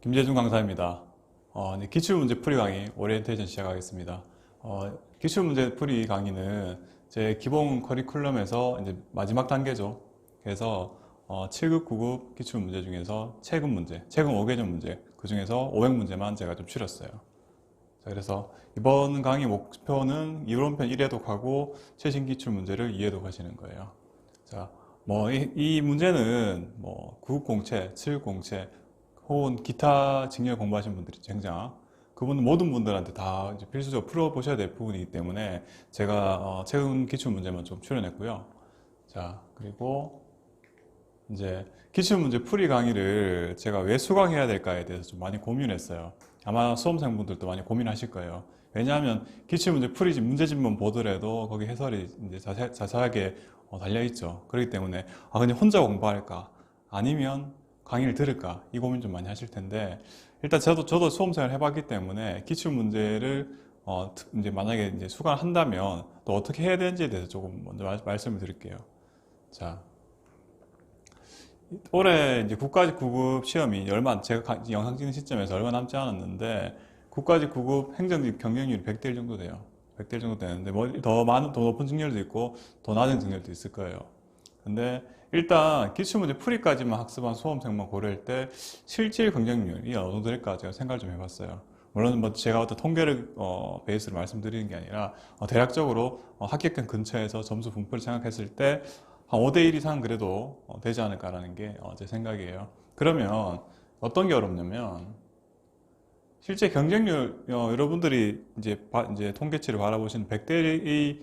김재준 강사입니다. 이제 기출문제 풀이 강의 오리엔테이션 시작하겠습니다. 기출문제 풀이 강의는 제 기본 커리큘럼에서 이제 마지막 단계죠. 그래서 7급, 9급 기출문제 중에서 최근 문제, 최근 5개년 문제, 그 중에서 500문제만 제가 좀 추렸어요. 자, 그래서 이번 강의 목표는 이론편 1회독하고 최신 기출문제를 2회독 하시는 거예요. 자, 이 문제는 9급 공채, 7급 공채, 혹은 기타 직렬 공부하신 분들이 쟁장 그분 모든 분들한테 다 이제 필수적으로 풀어보셔야 될 부분이기 때문에 제가 최근 기출 문제만 좀 출연했고요. 자, 그리고 이제 기출 문제 풀이 강의를 제가 왜 수강해야 될까에 대해서 좀 많이 고민했어요. 아마 수험생분들도 많이 고민하실 거예요. 왜냐하면 기출 문제 풀이 문제집만 보더라도 거기 해설이 이제 자세하게 달려 있죠. 그렇기 때문에 그냥 혼자 공부할까? 아니면 강의를 들을까? 이 고민 좀 많이 하실 텐데, 일단 저도 수험생활 해봤기 때문에 기출 문제를 이제 만약에 이제 수강을 한다면 또 어떻게 해야 되는지에 대해서 조금 먼저 말씀을 드릴게요. 자, 올해 이제 국가직 9급 시험이 제가 영상 찍는 시점에서 얼마 남지 않았는데, 국가직 9급 행정직 경쟁률이 100대 1 정도 돼요. 100대 1 정도 되는데, 더 높은 직렬도 있고, 더 낮은 직렬도 있을 거예요. 근데 일단 기출문제 풀이까지만 학습한 수험생만 고려할 때 실질 경쟁률이 어느 정도 될까 제가 생각을 좀 해봤어요. 물론 제가 어떤 통계를 베이스로 말씀드리는 게 아니라 대략적으로 합격권 근처에서 점수 분포를 생각했을 때 한 5대1 이상 그래도 되지 않을까라는 게 제 생각이에요. 그러면 어떤 게 어렵냐면 실제 경쟁률 여러분들이 이제 통계치를 바라보시는 100대1이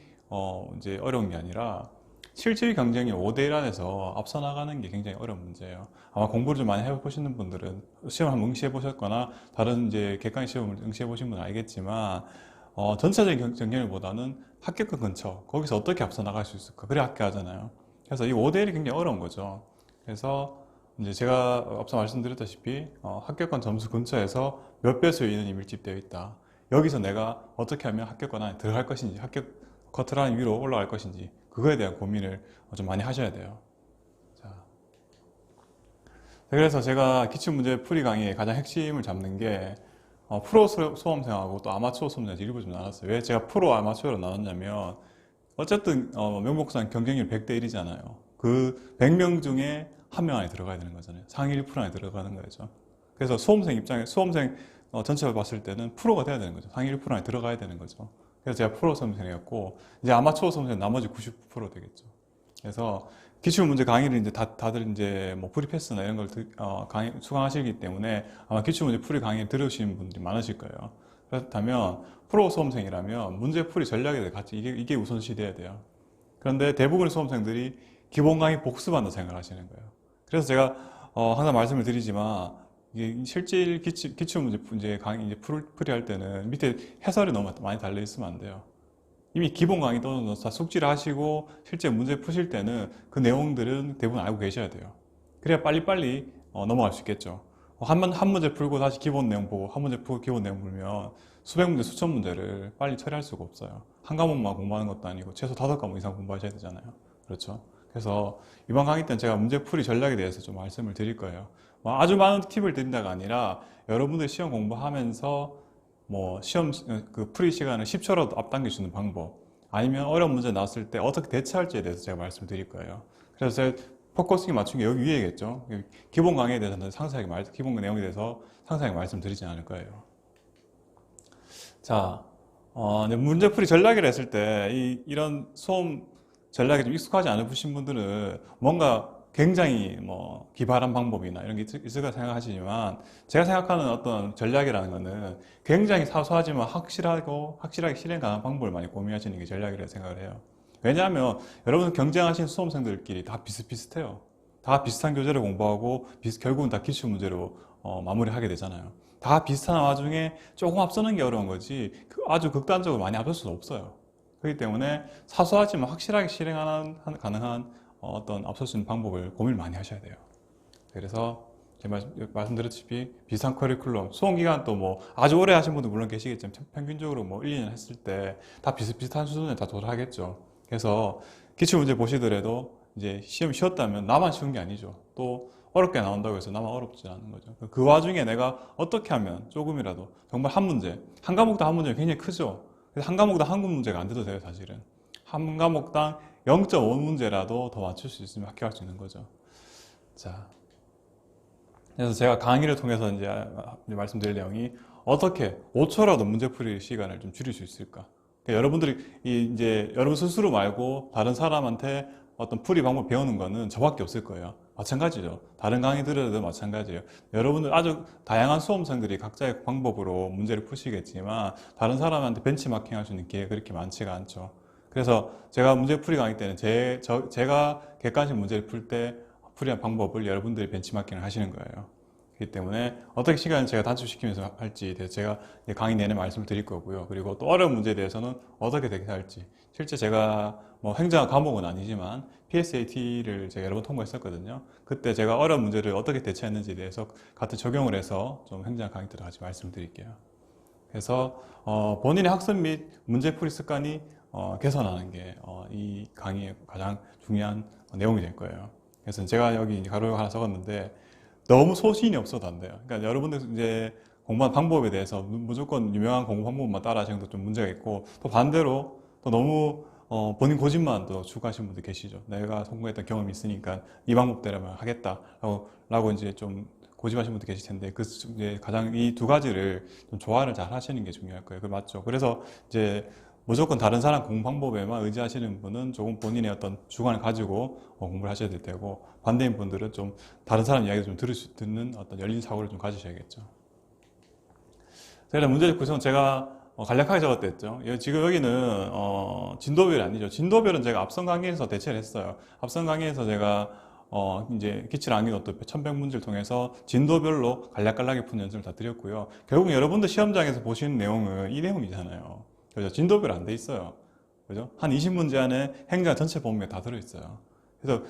이제 어려운 게 아니라 실질 경쟁이 5대1 안에서 앞서 나가는 게 굉장히 어려운 문제예요. 아마 공부를 좀 많이 해보시는 분들은 시험을 한번 응시해 보셨거나 다른 이제 객관 시험을 응시해 보신 분은 알겠지만 전체적인 경쟁률보다는 합격권 근처 거기서 어떻게 앞서 나갈 수 있을까 그래 합격하잖아요. 그래서 이 5대1이 굉장히 어려운 거죠. 그래서 이제 제가 앞서 말씀드렸다시피 합격권 점수 근처에서 몇 배수의 인원이 밀집되어 있다. 여기서 내가 어떻게 하면 합격권 안에 들어갈 것인지 합격 커트라인 위로 올라갈 것인지 그거에 대한 고민을 좀 많이 하셔야 돼요. 자, 그래서 제가 기출문제 풀이 강의의 가장 핵심을 잡는 게 프로 수험생하고 또 아마추어 수험생한테 일부 좀 나눴어요. 왜 제가 프로 아마추어로 나눴냐면 어쨌든 명목상 경쟁률 100대 1이잖아요. 그 100명 중에 한 명 안에 들어가야 되는 거잖아요. 상위 1% 안에 들어가는 거죠. 그래서 수험생 전체를 봤을 때는 프로가 돼야 되는 거죠. 상위 1% 안에 들어가야 되는 거죠. 그래서 제가 프로 수험생이었고 이제 아마추어 수험생 나머지 99% 되겠죠. 그래서 기출문제 강의를 이제 다들 이제 프리 패스나 이런 걸 수강하시기 때문에 아마 기출문제 풀이 강의 들으시는 분들이 많으실 거예요. 그렇다면 프로 수험생이라면 문제 풀이 전략에 대해 같이 이게 우선시 돼야 돼요. 그런데 대부분의 수험생들이 기본 강의 복습한다 생각을 하시는 거예요. 그래서 제가 항상 말씀을 드리지만 이게 실질 기출문제 강의 이제 풀이할 때는 밑에 해설이 너무 많이 달려 있으면 안 돼요. 이미 기본 강의 또는 다 숙지를 하시고 실제 문제 푸실 때는 그 내용들은 대부분 알고 계셔야 돼요. 그래야 빨리빨리 넘어갈 수 있겠죠. 한 문제 풀고 다시 기본 내용 보고 한 문제 풀고 기본 내용 풀면 수백 문제, 수천 문제를 빨리 처리할 수가 없어요. 한 과목만 공부하는 것도 아니고 최소 5과목 이상 공부하셔야 되잖아요. 그렇죠? 그래서 이번 강의 때는 제가 문제풀이 전략에 대해서 좀 말씀을 드릴 거예요. 아주 많은 팁을 드린다가 아니라 여러분들 시험 공부하면서 시험 그 풀이 시간을 10초라도 앞당겨 주는 방법 아니면 어려운 문제 나왔을 때 어떻게 대처할지에 대해서 제가 말씀드릴 거예요. 그래서 제가 포커싱 맞춘 게 여기 위에겠죠. 기본 강의에 대해서는 기본 내용에 대해서 상세하게 말씀드리지 않을 거예요. 자, 문제풀이 전략이라 했을 때 이런 수험 전략이 좀 익숙하지 않으신 분들은 뭔가 굉장히 기발한 방법이나 이런 게 있을까 생각하시지만 제가 생각하는 어떤 전략이라는 거는 굉장히 사소하지만 확실하게 실행 가능한 방법을 많이 고민하시는 게 전략이라고 생각을 해요. 왜냐하면 여러분 경쟁하신 수험생들끼리 다 비슷비슷해요. 다 비슷한 교재를 공부하고 결국은 다 기출 문제로 마무리하게 되잖아요. 다 비슷한 와중에 조금 앞서는 게 어려운 거지 아주 극단적으로 많이 앞설 수는 없어요. 그렇기 때문에 사소하지만 확실하게 가능한 어떤 앞설 수 있는 방법을 고민을 많이 하셔야 돼요. 그래서 제가 말씀드렸다시피 비슷한 커리큘럼, 수험기간 또 아주 오래 하신 분도 물론 계시겠지만 평균적으로 1, 2년 했을 때 다 비슷비슷한 수준에 다 도달하겠죠. 그래서 기출문제 보시더라도 이제 시험이 쉬웠다면 나만 쉬운 게 아니죠. 또 어렵게 나온다고 해서 나만 어렵지 않은 거죠. 그 와중에 내가 어떻게 하면 조금이라도 정말 한 문제, 한 과목당 한 문제가 굉장히 크죠. 그래서 한 과목당 한 문제가 안 돼도 돼요, 사실은. 한 과목당 0.5문제라도 더 맞출 수 있으면 합격할 수 있는 거죠. 자, 그래서 제가 강의를 통해서 이제 말씀드릴 내용이 어떻게 5초라도 문제풀이 시간을 좀 줄일 수 있을까? 그러니까 여러분들이 이제 여러분 스스로 말고 다른 사람한테 어떤 풀이 방법 배우는 거는 저밖에 없을 거예요. 마찬가지죠. 다른 강의 들어도 마찬가지예요. 여러분들 아주 다양한 수험생들이 각자의 방법으로 문제를 푸시겠지만 다른 사람한테 벤치마킹 할 수 있는 기회가 그렇게 많지가 않죠. 그래서 제가 문제풀이 강의 때는 제가 객관식 문제를 풀 때 풀이한 방법을 여러분들이 벤치마킹을 하시는 거예요. 그렇기 때문에 어떻게 시간을 제가 단축시키면서 할지 대해서 제가 강의 내내 말씀을 드릴 거고요. 그리고 또 어려운 문제에 대해서는 어떻게 대처할지. 실제 제가 뭐 행정 과목은 아니지만 PSAT를 제가 여러 번 통과했었거든요. 그때 제가 어려운 문제를 어떻게 대처했는지에 대해서 같은 적용을 해서 좀 행정 강의 때도 같이 말씀드릴게요. 그래서 본인의 학습 및 문제풀이 습관이 개선하는 게 이 강의의 가장 중요한 내용이 될 거예요. 그래서 제가 여기 이제 가로를 하나 적었는데 너무 소신이 없어도 안 돼요. 그러니까 여러분들 이제 공부하는 방법에 대해서 무조건 유명한 공부 방법만 따라 하시는 것도 좀 문제가 있고 또 반대로 또 너무 본인 고집만 또 추구하시는 분들 계시죠. 내가 성공했던 경험이 있으니까 이 방법대로만 하겠다라고 이제 좀 고집하시는 분들 계실 텐데 그 이제 가장 이 두 가지를 좀 조화를 잘 하시는 게 중요할 거예요. 그 맞죠? 그래서 이제 무조건 다른 사람 공부 방법에만 의지하시는 분은 조금 본인의 어떤 주관을 가지고 공부를 하셔야 될 테고 반대인 분들은 좀 다른 사람 이야기를 좀 듣는 어떤 열린 사고를 좀 가지셔야겠죠. 그래서 문제 구성 제가 간략하게 적었댔죠. 지금 여기는 진도별이 아니죠. 진도별은 제가 앞선 강의에서 대체를 했어요. 앞선 강의에서 제가 이제 기출 암기 노트 1100문제를 통해서 진도별로 간략간략하게 푼 연습을 다 드렸고요. 결국 여러분들 시험장에서 보시는 내용은 이 내용이잖아요. 그죠? 진도별 안 돼 있어요. 그죠? 한 20문제 안에 행정 전체 범위가 다 들어있어요. 그래서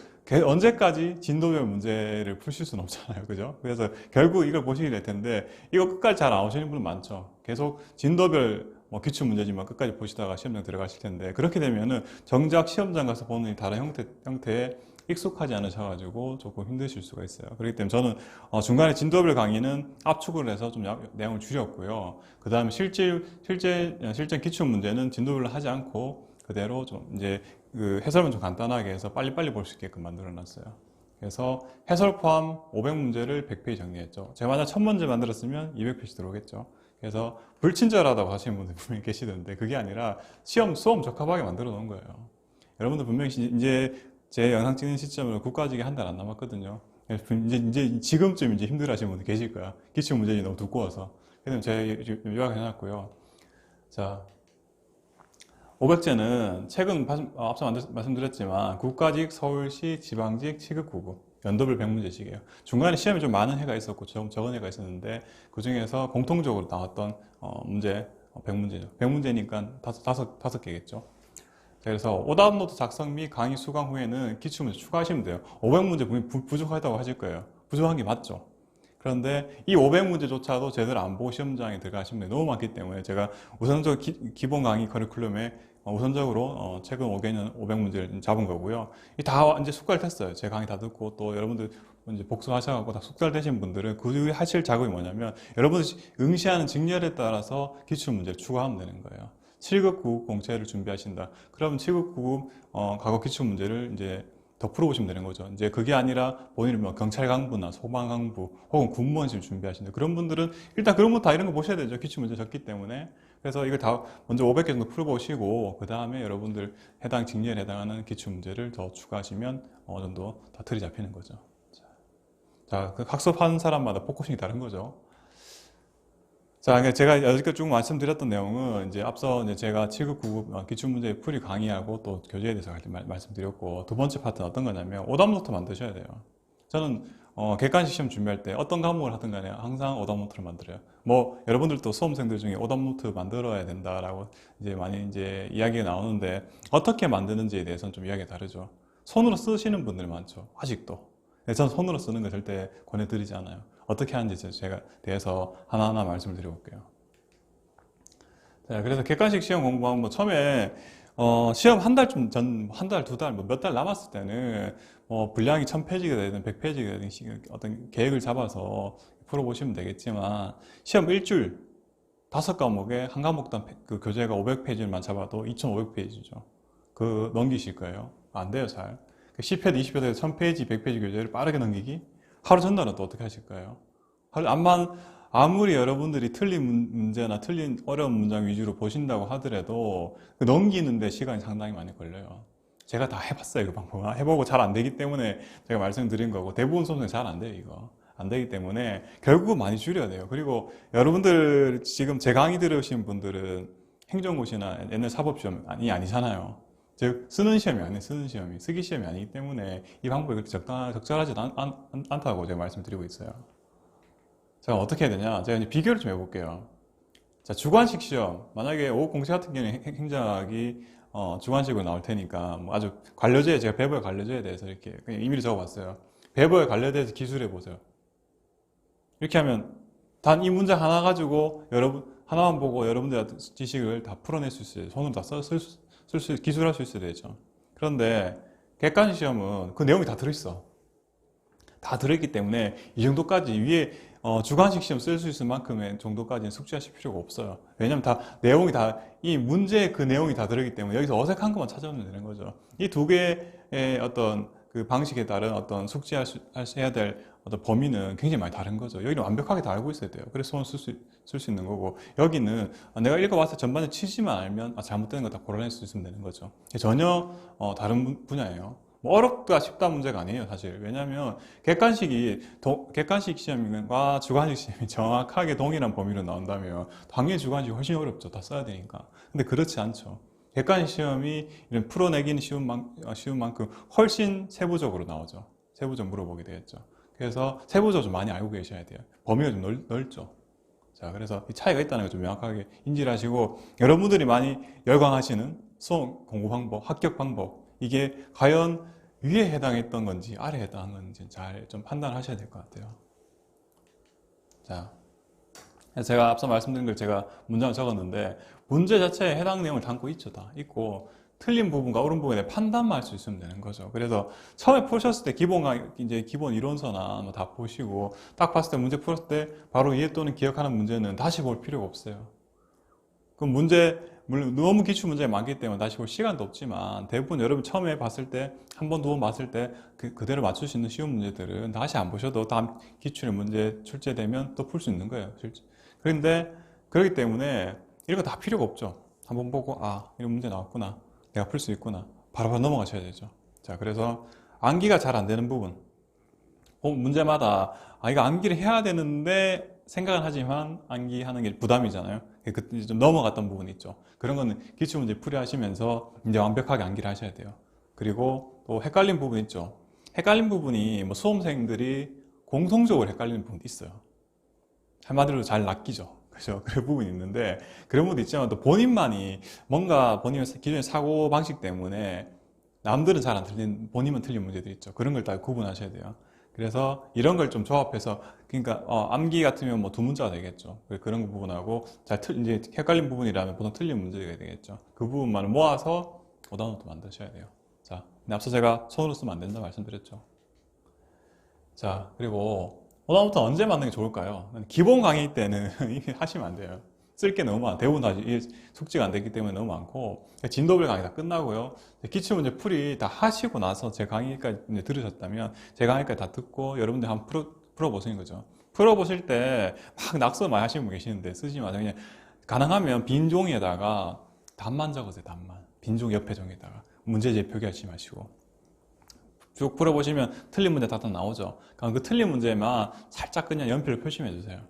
언제까지 진도별 문제를 푸실 수는 없잖아요. 그죠? 그래서 결국 이걸 보시게 될 텐데 이거 끝까지 잘 안 오시는 분은 많죠. 계속 진도별 기출 문제지만 끝까지 보시다가 시험장 들어가실 텐데 그렇게 되면은 정작 시험장 가서 보는 다른 형태에 익숙하지 않으셔가지고 조금 힘드실 수가 있어요. 그렇기 때문에 저는 중간에 진도별 강의는 압축을 해서 좀 내용을 줄였고요. 그 다음에 실제 기출 문제는 진도별로 하지 않고 그대로 좀 이제 그 해설만 좀 간단하게 해서 빨리빨리 볼 수 있게끔 만들어 놨어요. 그래서 해설 포함 500문제를 100페이지 정리했죠. 제가 만약 1000문제 만들었으면 200페이지 들어오겠죠. 그래서 불친절하다고 하시는 분들 분명히 계시던데 그게 아니라 수험 적합하게 만들어 놓은 거예요. 여러분들 분명히 이제 제 영상 찍는 시점으로 국가직이 한 달 안 남았거든요. 이제 지금쯤 이제 힘들어하시는 분들 계실 거야. 기출 문제지 너무 두꺼워서. 그래서 제가 요약을 해놨고요. 자, 500제는 최근 앞서 말씀드렸지만 국가직, 서울시, 지방직, 취급구급 연도별 100문제씩이에요. 중간에 시험이 좀 많은 해가 있었고 좀 적은 해가 있었는데 그 중에서 공통적으로 나왔던 문제 100문제죠. 100문제니까 다섯 개겠죠. 그래서 오답노트 작성 및 강의 수강 후에는 기출문제 추가하시면 돼요. 500문제 분명히 부족하다고 하실 거예요. 부족한 게 맞죠. 그런데 이 500문제조차도 제대로 안 보고 시험장에 들어가시는 분들이 너무 많기 때문에 제가 우선적으로 기본 강의 커리큘럼에 우선적으로 최근 5개년 500문제를 잡은 거고요. 다 이제 숙달됐어요. 제 강의 다 듣고 또 여러분들 이제 복수하셔가지고 다 숙달되신 분들은 그 후에 하실 작업이 뭐냐면 여러분들 응시하는 직렬에 따라서 기출문제를 추가하면 되는 거예요. 7급 9급 공채를 준비하신다. 그러면 7급 9급 과거 기출 문제를 이제 더 풀어보시면 되는 거죠. 이제 그게 아니라 본인이 뭐 경찰 강부나 소방 강부 혹은 군무원실 준비하신다. 그런 분들은 일단 그런 거 다 이런 거 보셔야 되죠. 기출 문제 적기 때문에. 그래서 이걸 다 먼저 500개 정도 풀어보시고 그 다음에 여러분들 해당 직렬에 해당하는 기출 문제를 더 추가하시면 어느 정도 다 틀이 잡히는 거죠. 자, 그 학습하는 사람마다 포커싱이 다른 거죠. 자, 제가 여기까지 쭉 말씀드렸던 내용은 이제 앞서 이제 제가 7급, 9급 기출문제 풀이 강의하고 또 교재에 대해서 말씀드렸고 두 번째 파트는 어떤 거냐면 오답노트 만드셔야 돼요. 저는 객관식 시험 준비할 때 어떤 과목을 하든 간에 항상 오답노트를 만들어요. 뭐 여러분들도 수험생들 중에 오답노트 만들어야 된다라고 이제 많이 이제 이야기가 나오는데 어떻게 만드는지에 대해서는 좀 이야기가 다르죠. 손으로 쓰시는 분들 많죠. 아직도. 저는 손으로 쓰는 거 절대 권해드리지 않아요. 어떻게 하는지 제가 대해서 하나하나 말씀을 드려볼게요. 자, 그래서 객관식 시험 공부하면 처음에 시험 한 달쯤 전, 한 달, 두 달, 몇 달 남았을 때는 분량이 1000페이지가 되든 100페이지가 되든 어떤 계획을 잡아서 풀어보시면 되겠지만 시험 일주일 5과목에 한 과목당 그 교재가 500페이지만 잡아도 2500페이지죠. 그 넘기실 거예요. 안 돼요, 잘. 10회도 20회도 1000페이지, 100페이지 교재를 빠르게 넘기기? 하루 전날은 또 어떻게 하실 거예요? 아무리 여러분들이 틀린 문제나 틀린 어려운 문장 위주로 보신다고 하더라도 그 넘기는데 시간이 상당히 많이 걸려요. 제가 다 해봤어요, 그 방법. 해보고 잘 안 되기 때문에 제가 말씀드린 거고, 대부분 수험생 잘 안 돼요, 이거. 안 되기 때문에 결국은 많이 줄여야 돼요. 그리고 여러분들 지금 제 강의 들으신 분들은 행정고시나 옛날 사법시험이 아니잖아요. 즉 쓰는 시험이 아니에요. 쓰는 시험이 쓰기 시험이 아니기 때문에 이 방법이 그렇게 적절하지 않다고 제가 말씀드리고 있어요. 자, 어떻게 해야 되냐? 제가 이제 비교를 좀 해볼게요. 자, 주관식 시험. 만약에 5급 공시 같은 경우는 행정학이 주관식으로 나올 테니까 뭐 아주 관료제, 제가 배부의 관료제에 대해서 이렇게 그냥 임의로 적어봤어요. 배부의 관료제에 대해서 기술해 보세요. 이렇게 하면 단 이 문제 하나 가지고 하나만 보고 여러분들의 지식을 다 풀어낼 수 있어요. 손으로 다 기술할 수 있어야 되죠. 그런데 객관식 시험은 그 내용이 다 들어있어. 다 들어있기 때문에 이 정도까지 위에 주관식 시험 쓸 수 있을 만큼의 정도까지는 숙지하실 필요가 없어요. 왜냐면 이 문제의 그 내용이 다 들어있기 때문에 여기서 어색한 것만 찾아오면 되는 거죠. 이 두 개의 어떤 그 방식에 따른 어떤 숙지해야 될 어떤 범위는 굉장히 많이 다른 거죠. 여기는 완벽하게 다 알고 있어야 돼요. 그래서 손을 쓸 수 있는 거고, 여기는 내가 읽어봤을 때 전반에 치지만 알면 잘못되는 거 다 골라낼 수 있으면 되는 거죠. 전혀 다른 분야예요. 뭐 어렵다 쉽다 문제가 아니에요, 사실. 왜냐하면 객관식 시험과 주관식 시험이 정확하게 동일한 범위로 나온다면 당연히 주관식이 훨씬 어렵죠. 다 써야 되니까. 근데 그렇지 않죠. 객관식 시험이 이런 풀어내기는 쉬운 만큼 훨씬 세부적으로 나오죠. 세부적으로 물어보게 되겠죠. 그래서 세부적으로 좀 많이 알고 계셔야 돼요. 범위가 좀 넓죠. 자, 그래서 이 차이가 있다는 걸 좀 명확하게 인지를 하시고, 여러분들이 많이 열광하시는 수험 공부 방법, 합격 방법, 이게 과연 위에 해당했던 건지 아래에 해당한 건지 잘 좀 판단하셔야 될 것 같아요. 자, 제가 앞서 말씀드린 걸 제가 문장을 적었는데, 문제 자체에 해당 내용을 담고 있죠. 다 있고, 틀린 부분과 옳은 부분에 판단만 할 수 있으면 되는 거죠. 그래서 처음에 푸셨을 때 기본 이론서나 뭐 다 보시고, 딱 봤을 때 문제 풀었을 때 바로 이해 또는 기억하는 문제는 다시 볼 필요가 없어요. 그럼 물론 너무 기출 문제가 많기 때문에 다시 볼 시간도 없지만, 대부분 여러분 처음에 봤을 때, 한 번, 두 번 봤을 때 그대로 맞출 수 있는 쉬운 문제들은 다시 안 보셔도 다음 기출의 문제 출제되면 또 풀 수 있는 거예요. 그런데 그렇기 때문에 이런 거 다 필요가 없죠. 한번 보고 이런 문제 나왔구나, 내가 풀 수 있구나, 바로바로 넘어가셔야 되죠. 자, 그래서 암기가 잘 안 되는 부분, 문제마다 이거 암기를 해야 되는데 생각은 하지만 암기하는 게 부담이잖아요. 그때 좀 넘어갔던 부분이 있죠. 그런 거는 기출문제 풀이하시면서 이제 완벽하게 암기를 하셔야 돼요. 그리고 또 헷갈린 부분 있죠. 헷갈린 부분이 뭐 수험생들이 공통적으로 헷갈리는 부분도 있어요. 한마디로 잘 낚이죠. 그죠? 그런 부분이 있는데, 그런 부분도 있지만 또 본인만이 뭔가 본인의 기존의 사고 방식 때문에 남들은 잘 안 틀린, 본인만 틀린 문제들이 있죠. 그런 걸 다 구분하셔야 돼요. 그래서 이런 걸 좀 조합해서, 그러니까 암기 같으면 뭐 두 문자가 되겠죠. 그런 부분하고 이제 헷갈린 부분이라면 보통 틀린 문제가 되겠죠. 그 부분만 모아서 오답노트 만드셔야 돼요. 자, 근데 앞서 제가 손으로 쓰면 안 된다 말씀드렸죠. 자, 그리고 오답노트 언제 만드는 게 좋을까요? 기본 강의 때는 이미 하시면 안 돼요. 쓸 게 너무 많아. 대부분 다 숙지가 안 됐기 때문에 너무 많고, 진도별 강의 다 끝나고요. 기출문제 풀이 다 하시고 나서 제 강의까지 들으셨다면 제 강의까지 다 듣고 여러분들 한번 풀어보시는 거죠. 풀어보실 때 막 낙서 많이 하시는 분 계시는데 쓰지 마세요. 그냥 가능하면 빈 종이에다가 답만 적으세요. 답만. 빈 종이 옆에 종이에다가 문제집 표기하지 마시고 쭉 풀어보시면 틀린 문제 다 나오죠. 그럼 그 틀린 문제만 살짝 그냥 연필로 표시해 주세요.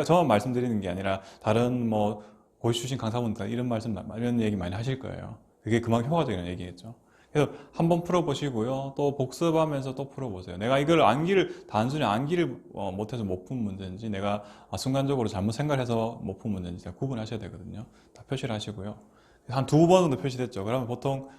저만 말씀드리는 게 아니라 다른 뭐 고시 출신 강사분들 이런 얘기 많이 하실 거예요. 그게 그만큼 효과적인 얘기겠죠. 그래서 한번 풀어보시고요. 또 복습하면서 또 풀어보세요. 내가 이걸 단순히 암기를 못해서 못 푼 문제인지, 내가 순간적으로 잘못 생각해서 못 푼 문제인지 구분하셔야 되거든요. 다 표시를 하시고요. 한 두 번 정도 표시됐죠. 그러면 보통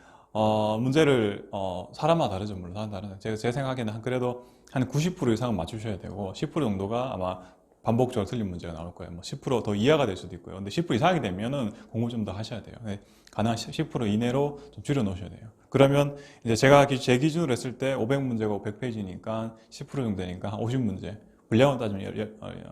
문제를 사람마다 다르죠. 물론 제 생각에는 그래도 한 90% 이상은 맞추셔야 되고 10% 정도가 아마 반복적으로 틀린 문제가 나올 거예요. 뭐 10%더 이하가 될 수도 있고요. 근데 10% 이상이 되면은 공부 좀 더 하셔야 돼요. 가능한 10% 이내로 좀 줄여 놓으셔야 돼요. 그러면 이제 제가 제 기준으로 했을 때 500문제가 100페이지니까 10% 정도 되니까 한 50문제. 분량으로 따지면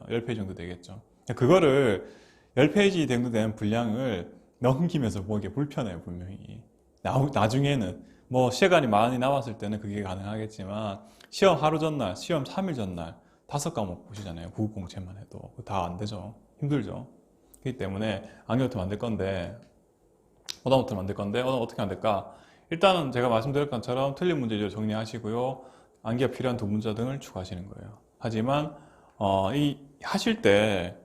10페이지 정도 되겠죠. 그거를 10페이지 정도 되는 분량을 넘기면서 보기 불편해요, 분명히. 나중에는 뭐 시간이 많이 남았을 때는 그게 가능하겠지만 시험 하루 전날, 시험 3일 전날 5과목 보시잖아요. 국어 공채만 해도 다 안 되죠. 힘들죠. 그렇기 때문에 안경부터 만들 건데 오답부터 만들 건데 오답 어떻게 만들까? 일단은 제가 말씀드린 것처럼 틀린 문제를 정리하시고요. 암기가 필요한 두 문제 등을 추가하시는 거예요. 하지만 이 하실 때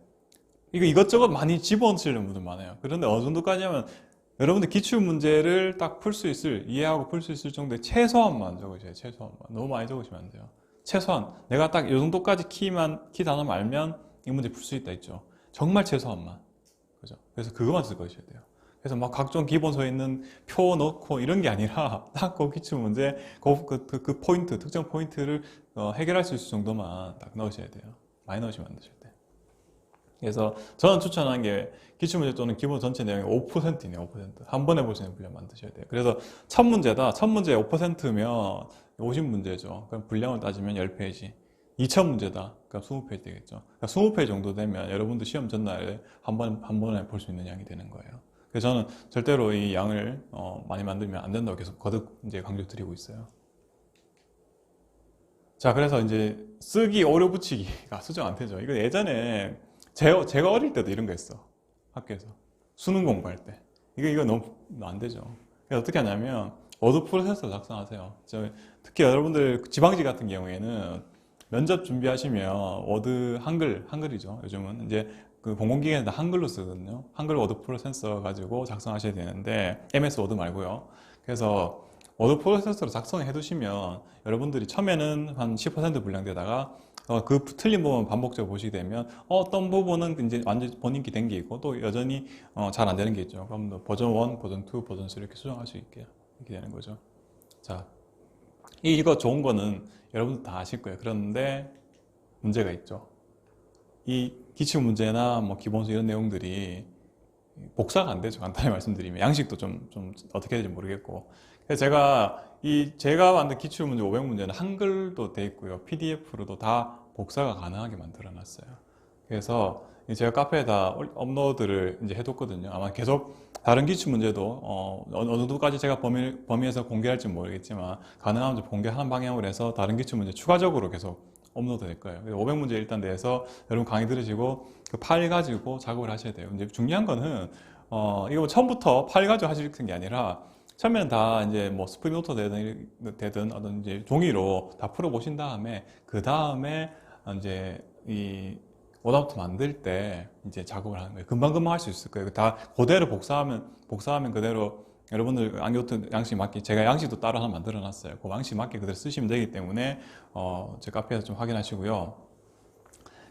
이거 이것저것 많이 집어넣으시는 분들 많아요. 그런데 어느 정도까지 하면 여러분들 기출 문제를 딱 풀 수 있을, 이해하고 풀 수 있을 정도의 최소한만 적으셔요. 최소한만. 너무 많이 적으시면 안 돼요. 최소한 내가 딱 이 정도까지 키 단어만 알면 이 문제 풀 수 있다 있죠. 정말 최소한만. 그죠? 그래서 그것만 쓸 것이어야 돼요. 그래서 막 각종 기본서에 있는 표 넣고 이런 게 아니라 딱 그 기출 문제, 그 포인트, 특정 포인트를 해결할 수 있을 정도만 딱 넣으셔야 돼요. 많이 넣으시면 안 되죠. 그래서 저는 추천하는 게 기출문제 또는 기본 전체 내용의 5%이네요. 5%. 한 번에 볼 수 있는 분량 만드셔야 돼요. 그래서 첫 문제다. 첫 문제 5%면 50문제죠. 그럼 분량을 따지면 10페이지. 2천 문제다. 그럼 20페이지 되겠죠. 그러니까 20페이지 정도 되면 여러분도 시험 전날에 한 번에 볼 수 있는 양이 되는 거예요. 그래서 저는 절대로 이 양을 많이 만들면 안 된다고 계속 거듭 이제 강조드리고 있어요. 자, 그래서 이제 쓰기 오려 붙이기가 수정 안 되죠. 이거 예전에 제가 어릴 때도 이런 거 했어. 학교에서. 수능 공부할 때. 이거 너무 안 되죠. 그래서 어떻게 하냐면, 워드 프로세서 작성하세요. 특히 여러분들 지방지 같은 경우에는 면접 준비하시면 워드 한글이죠. 요즘은 이제 그 공공기관에서 다 한글로 쓰거든요. 한글 워드 프로세서 가지고 작성하셔야 되는데, MS 워드 말고요. 그래서 워드 프로세서로 작성해 두시면 여러분들이 처음에는 한 10% 분량되다가 그 틀린 부분 반복적으로 보시게 되면 어떤 부분은 이제 완전 본인기 된 게 있고 또 여전히 잘 안 되는 게 있죠. 그럼 버전 1, 버전 2, 버전 3 이렇게 수정할 수 있게 이렇게 되는 거죠. 자, 이거 좋은 거는 여러분들 다 아실 거예요. 그런데 문제가 있죠. 이 기출 문제나 뭐 기본서 이런 내용들이 복사가 안 되죠. 간단히 말씀드리면 양식도 좀 어떻게 해야 될지 모르겠고. 그래서 제가 만든 기출문제 500문제는 한글도 돼 있고요. PDF로도 다 복사가 가능하게 만들어 놨어요. 그래서 제가 카페에다 업로드를 이제 해뒀거든요. 아마 계속 다른 기출문제도 어느 정도까지 제가 범위에서 공개할지 모르겠지만 가능하면 공개하는 방향으로 해서 다른 기출문제 추가적으로 계속 업로드 될 거예요. 500문제 일단 내서 여러분 강의 들으시고 그 파일 가지고 작업을 하셔야 돼요. 이제 중요한 거는 이거 뭐 처음부터 파일 가지고 하실 게 아니라 처음에는 다 이제 뭐 스프링노트 되든 어떤 이제 종이로 다 풀어 보신 다음에 그 다음에 이제 이 오답부터 만들 때 이제 작업을 하는 거예요. 금방금방 할 수 있을 거예요. 다 그대로 복사하면 그대로 여러분들 안경부터 양식 맞게 제가 양식도 따로 하나 만들어 놨어요. 그 양식 맞게 그대로 쓰시면 되기 때문에 제 카페에서 좀 확인하시고요.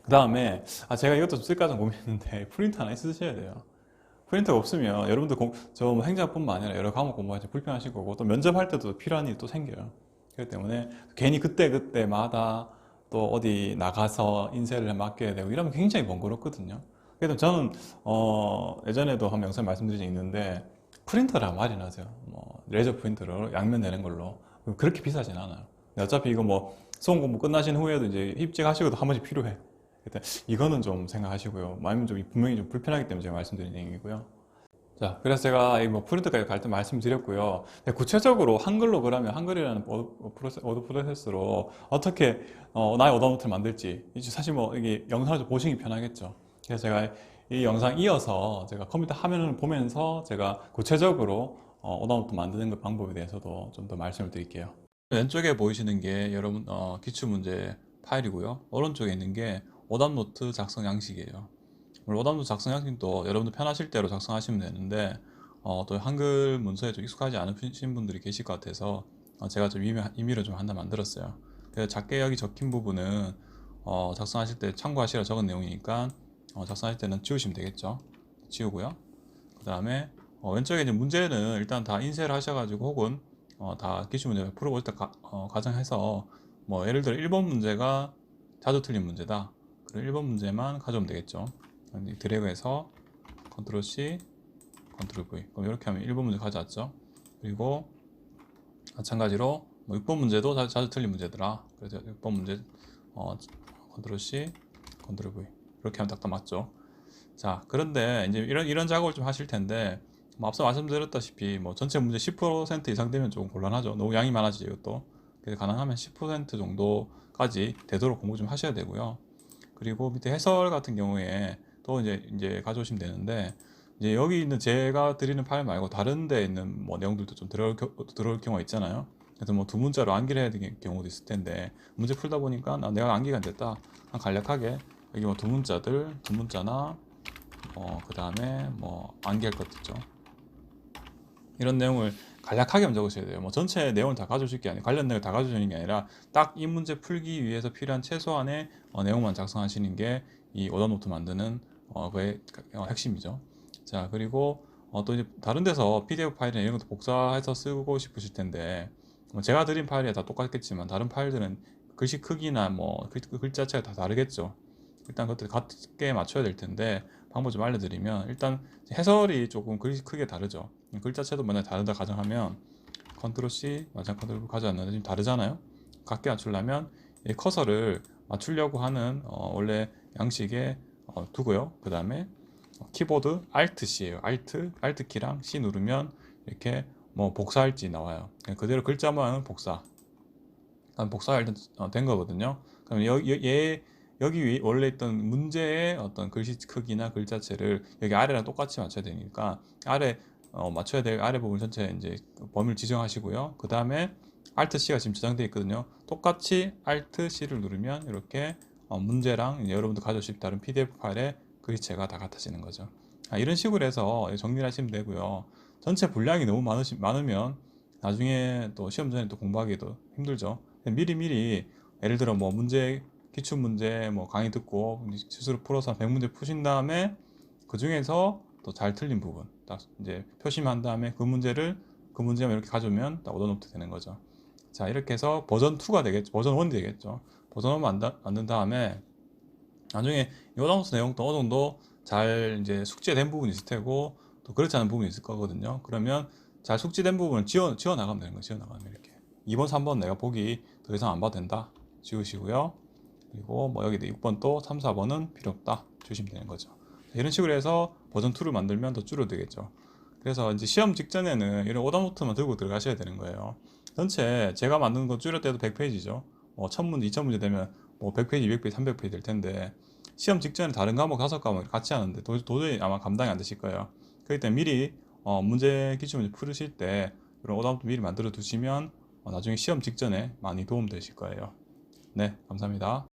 그 다음에 제가 이것도 좀 쓸까 좀 고민했는데 프린터 하나 쓰셔야 돼요. 프린터가 없으면 여러분들 저 행정뿐만 아니라 여러 과목 공부할 때 불편하실 거고 또 면접할 때도 필요한 일이 또 생겨요. 그렇기 때문에 괜히 그때마다 또 어디 나가서 인쇄를 맡겨야 되고 이러면 굉장히 번거롭거든요. 그래서 저는 예전에도 한 영상 말씀드린 적이 있는데 프린터를 마련하세요. 뭐 레저 프린터로 양면 내는 걸로 그렇게 비싸진 않아요. 어차피 이거 뭐 수험 공부 끝나신 후에도 이제 입직하시고도 한 번씩 필요해. 일단 이거는 좀 생각하시고요. 아니면 좀 분명히 좀 불편하기 때문에 제가 말씀드린 내용이고요. 자, 그래서 제가 이 뭐 프린터까지 갈 때 말씀드렸고요. 구체적으로 한글로 그러면 한글이라는 워드 프로세스로 어떻게 나의 오답노트를 만들지 사실 뭐 이게 영상을 좀 보시기 편하겠죠. 그래서 제가 이 영상 이어서 제가 컴퓨터 화면을 보면서 제가 구체적으로 오답노트 만드는 그 방법에 대해서도 좀 더 말씀을 드릴게요. 왼쪽에 보이시는 게 여러분 기출문제 파일이고요. 오른쪽에 있는 게 오답노트 작성 양식이에요. 오답노트 작성 양식도 여러분들 편하실 대로 작성하시면 되는데 또 한글 문서에 좀 익숙하지 않으신 분들이 계실 것 같아서 제가 좀 임의로 좀 하나 만들었어요. 그래서 작게 여기 적힌 부분은 작성하실 때 참고하시라 적은 내용이니까 작성하실 때는 지우시면 되겠죠. 지우고요. 그 다음에 왼쪽에 이제 문제는 일단 다 인쇄를 하셔가지고 혹은 다 기출문제 풀어볼 때 가정해서 뭐 예를 들어 1번 문제가 자주 틀린 문제다. 그럼 1번 문제만 가져오면 되겠죠. 드래그해서 컨트롤 C, 컨트롤 V. 그럼 이렇게 하면 1번 문제 가져왔죠. 그리고 마찬가지로 뭐 6번 문제도 자주 틀린 문제더라. 그래서 6번 문제 컨트롤 C, 컨트롤 V. 이렇게 하면 딱딱 맞죠. 자, 그런데 이제 이런 작업을 좀 하실 텐데, 뭐 앞서 말씀드렸다시피 뭐 전체 문제 10% 이상 되면 조금 곤란하죠. 너무 양이 많아지죠, 이것도. 그래서 가능하면 10% 정도까지 되도록 공부 좀 하셔야 되고요. 그리고 밑에 해설 같은 경우에 또 이제 가져오시면 되는데, 이제 여기 있는 제가 드리는 파일 말고 다른 데 있는 뭐 내용들도 좀 들어올 경우가 있잖아요. 그래서 뭐 두 문자로 암기를 해야 되는 경우도 있을 텐데, 문제 풀다 보니까 내가 암기가 안 됐다. 간략하게 여기 뭐 두 문자나 그 다음에 뭐 암기할 것 있죠. 이런 내용을 간략하게만 적으셔야 돼요. 뭐 전체 내용을 다 가져오실 게 아니라, 관련 내용을 다 가져오시는 게 아니라 딱 이 문제 풀기 위해서 필요한 최소한의 내용만 작성하시는 게 이 오더노트 만드는 그의 핵심이죠. 자, 그리고 또 이제 다른 데서 PDF 파일이나 이런 것도 복사해서 쓰고 싶으실 텐데, 제가 드린 파일이 다 똑같겠지만 다른 파일들은 글씨 크기나 뭐 글자체가 다 다르겠죠. 일단 그것들 같게 맞춰야 될 텐데, 방법 좀 알려드리면, 일단 해설이 조금 글씨 크게 다르죠. 글자체도 만약에 다르다 가정하면 컨트롤 C, 마찬가지로 컨트롤 V 가져왔는데 지금 다르잖아요. 같게 맞추려면 이 커서를 맞추려고 하는 원래 양식에 두고요. 그 다음에 키보드 Alt C예요. Alt 키랑 C 누르면 이렇게 뭐 복사할지 나와요. 그대로 글자만 복사. 복사가 일단 된 거거든요. 그럼 여기 원래 있던 문제의 어떤 글씨 크기나 글자체를 여기 아래랑 똑같이 맞춰야 되니까 아래 맞춰야 될 아래 부분 전체 이제 범위를 지정하시고요. 그 다음에 Alt C가 지금 저장되어 있거든요. 똑같이 Alt C를 누르면 이렇게 문제랑 여러분들 가져오실 다른 PDF 파일의 글씨체가 다 같아지는 거죠. 이런 식으로 해서 정리를 하시면 되고요. 전체 분량이 너무 많으면 나중에 또 시험 전에 또 공부하기도 힘들죠. 미리 예를 들어 뭐 기출 문제 뭐 강의 듣고 스스로 풀어서 100문제 푸신 다음에 그 중에서 또 잘 틀린 부분 딱 이제 표시한 다음에 그 문제만 이렇게 가져오면 딱 얻어놓게 되는 거죠. 자, 이렇게 해서 버전 2가 되겠죠. 버전 1이 되겠죠. 버전 1 만든 다음에 나중에 요단노트 내용도 어느 정도 잘 이제 숙지된 부분이 있을 테고 또 그렇지 않은 부분이 있을 거거든요. 그러면 잘 숙지된 부분을 지워 나가면 되는 거예요. 지워 나가면 이렇게 2번, 3번 내가 보기 더 이상 안 봐도 된다. 지우시고요. 그리고 뭐 여기 6번 또 3, 4번은 필요 없다. 주시면 되는 거죠. 이런 식으로 해서 버전 2를 만들면 더 줄어들겠죠. 그래서 이제 시험 직전에는 이런 오더노트만 들고 들어가셔야 되는 거예요. 전체 제가 만드는 거 줄일 때도 100페이지죠. 뭐 1000문제, 2000문제 되면 뭐 100페이지, 200페이지, 300페이지 될 텐데 시험 직전에 다른 과목 5과목 같이 하는데 도저히 아마 감당이 안 되실 거예요. 그렇기 때문에 미리 기출문제 풀으실 때 이런 오답도 미리 만들어 두시면 나중에 시험 직전에 많이 도움 되실 거예요. 네, 감사합니다.